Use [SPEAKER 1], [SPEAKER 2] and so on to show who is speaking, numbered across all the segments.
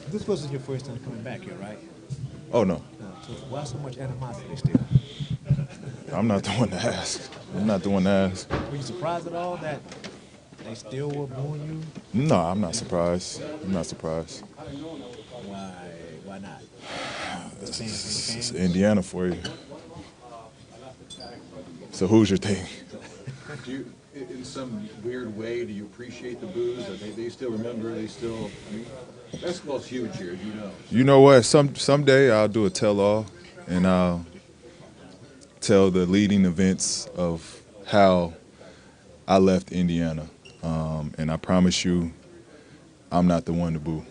[SPEAKER 1] This wasn't your first time coming back here, right?
[SPEAKER 2] Oh no,
[SPEAKER 1] So why so much animosity still?
[SPEAKER 2] I'm not the one to ask. I'm not the one to ask.
[SPEAKER 1] Were you surprised at all that they still were booing you?
[SPEAKER 2] No, I'm not surprised. I'm not surprised.
[SPEAKER 1] Why? Why not? Just fans being
[SPEAKER 2] It's
[SPEAKER 1] fans.
[SPEAKER 2] Indiana for you. So who's your thing?
[SPEAKER 3] Do you, in some weird way, do you appreciate the booze? That they still remember, they still, I mean, basketball's huge here, as you know.
[SPEAKER 2] You know what? Someday I'll do a tell-all, and I'll tell the leading events of how I left Indiana. And I promise you, I'm not the one to boo.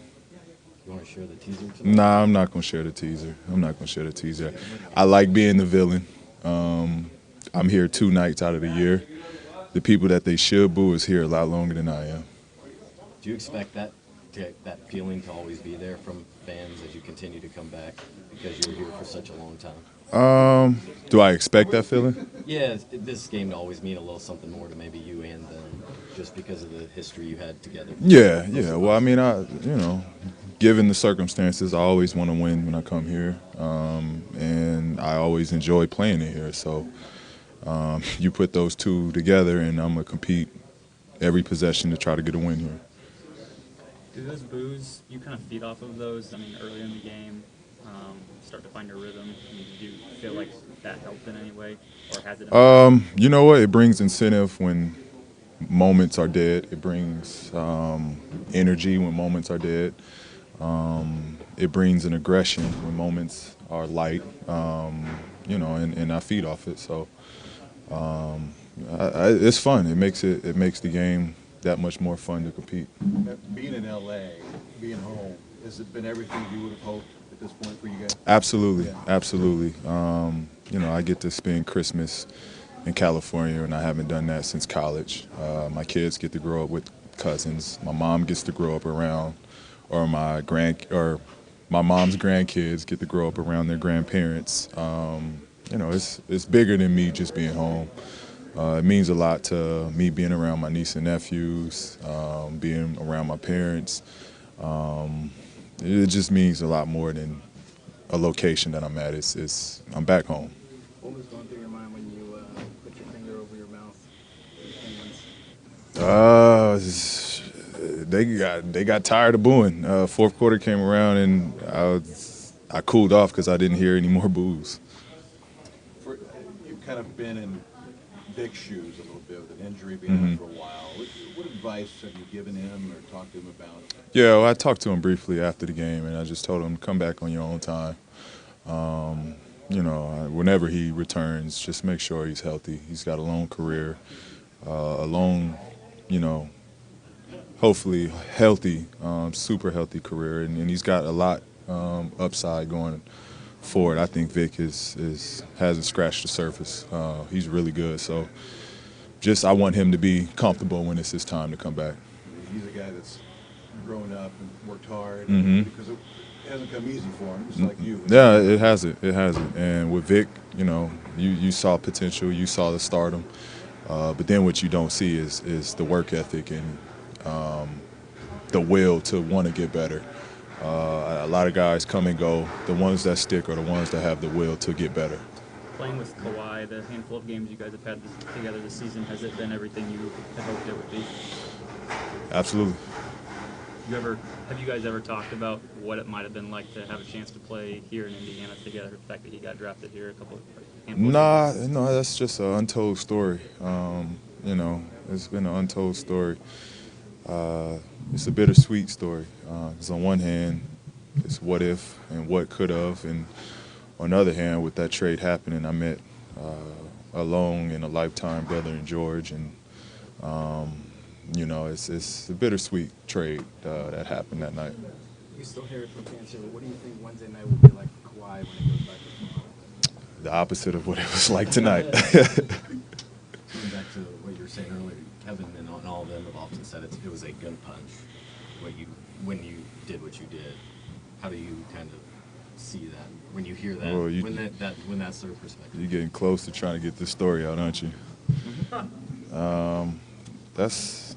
[SPEAKER 4] You want to share the teaser tonight?
[SPEAKER 2] Nah, I'm not gonna share the teaser. I'm not gonna share the teaser. I like being the villain. I'm here 2 nights out of the year. The people that they should boo is here a lot longer than I am.
[SPEAKER 4] Do you expect that feeling to always be there from fans as you continue to come back because you were here for such a long time?
[SPEAKER 2] Do I expect that feeling?
[SPEAKER 4] Yeah, this game to always mean a little something more to maybe you and them, just because of the history you had together.
[SPEAKER 2] Yeah, yeah. Well, I mean, given the circumstances, I always want to win when I come here, and I always enjoy playing it here. So you put those two together, and I'm gonna compete every possession to try to get a win here.
[SPEAKER 5] Do those boos, you kind of feed off of those? I mean, earlier in the game, start to find your rhythm. I mean, do you feel like that helped in any way, or has it?
[SPEAKER 2] You know what? It brings incentive when moments are dead. It brings energy when moments are dead. It brings an aggression when moments are light. And I feed off it. So it's fun. It makes the game that much more fun to compete.
[SPEAKER 3] Being in LA, being home, has it been everything you would have hoped at this point for you guys?
[SPEAKER 2] Absolutely,
[SPEAKER 3] Yeah.
[SPEAKER 2] absolutely. I get to spend Christmas in California, and I haven't done that since college. My kids get to grow up with cousins. My mom gets to grow up around, or my mom's grandkids get to grow up around their grandparents. It's bigger than me just being home. It means a lot to me being around my niece and nephews, being around my parents. It just means a lot more than a location that I'm at. I'm back home.
[SPEAKER 6] What was going through your mind when you put your finger over your mouth?
[SPEAKER 2] They got tired of booing. Fourth quarter came around, and I cooled off because I didn't hear any more boos.
[SPEAKER 3] For, you've kind of been in big shoes a little bit with an injury being out for a while. What advice have you given him or talked to him about?
[SPEAKER 2] Yeah, well, I talked to him briefly after the game, and I just told him, come back on your own time. Whenever he returns, just make sure he's healthy. He's got a long career, a long, hopefully healthy, super healthy career, and he's got a lot upside going forward. I think Vic hasn't scratched the surface. He's really good, so I want him to be comfortable when it's his time to come back.
[SPEAKER 3] He's a guy that's grown up and worked hard because it hasn't come easy for him, just like you.
[SPEAKER 2] Yeah, it hasn't. It hasn't. And with Vic, you saw potential, you saw the stardom, but then what you don't see is the work ethic and the will to want to get better. A lot of guys come and go. The ones that stick are the ones that have the will to get better.
[SPEAKER 5] Playing with Kawhi, the handful of games you guys have had together this season, has it been everything you had hoped it would be?
[SPEAKER 2] Absolutely.
[SPEAKER 5] Have you guys ever talked about what it might have been like to have a chance to play here in Indiana together? The fact that he got drafted here
[SPEAKER 2] Nah, no, that's just an untold story. It's been an untold story. It's a bittersweet story. Because on one hand, it's what if and what could have, and on the other hand, with that trade happening, I met a long and a lifetime brother in George, and it's a bittersweet trade that happened that night.
[SPEAKER 6] You still hear it from fans here, but what do you think Wednesday night will be like for Kawhi when he goes back to Toronto?
[SPEAKER 2] The opposite of what it was like tonight.
[SPEAKER 4] Going back to what you were saying earlier, Kevin and all of them have often said it was a gun punch. When you did what you did, how do you kind of see that when you hear that?
[SPEAKER 2] Well,
[SPEAKER 4] when that's their perspective.
[SPEAKER 2] You're getting close to trying to get this story out, aren't you? That's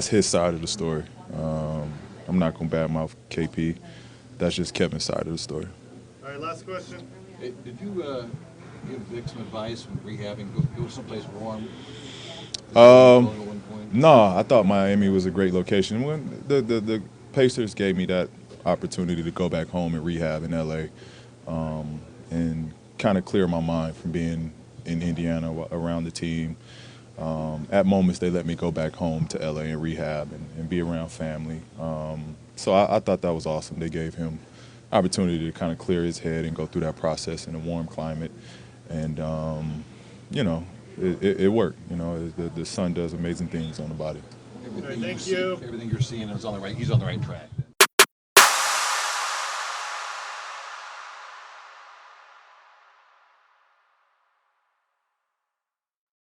[SPEAKER 2] his side of the story. I'm I'm not going to badmouth KP. That's just Kevin's side of the story.
[SPEAKER 7] All right, last question.
[SPEAKER 3] Hey, did you give Vic some advice when rehabbing? Go someplace warm? At one point?
[SPEAKER 2] No, I thought Miami was a great location. When the Pacers gave me that opportunity to go back home and rehab in LA, and kind of clear my mind from being in Indiana around the team. At moments, they let me go back home to LA and rehab and be around family. So I thought that was awesome. They gave him opportunity to kind of clear his head and go through that process in a warm climate. And, you know, it worked. You know, the sun does amazing things on the body.
[SPEAKER 7] Thank you.
[SPEAKER 3] Everything you're seeing is on the right. He's on the right track.